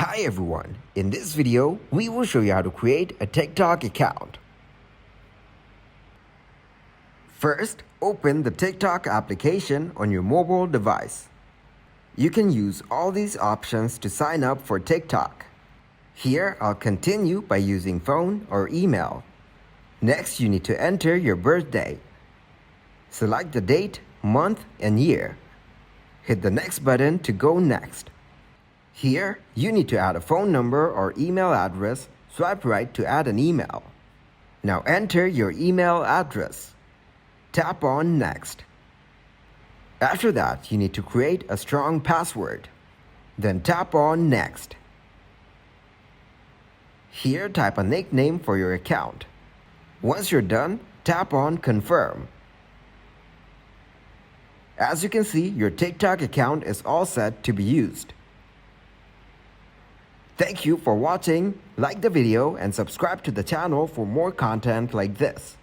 Hi everyone, in this video we will show you how to create a TikTok account. First, open the TikTok application on your mobile device. You can use all these options to sign up for TikTok. Here I'll continue by using phone or email. Next, you need to enter your birthday. Select the date, month, and year. Hit the next button to go next. Here, you need to add a phone number or email address. Swipe right to add an email. Now enter your email address. Tap on Next. After that, you need to create a strong password. Then tap on Next. Here, type a nickname for your account. Once you're done, tap on Confirm. As you can see, your TikTok account is all set to be used. Thank you for watching. Like the video and subscribe to the channel for more content like this.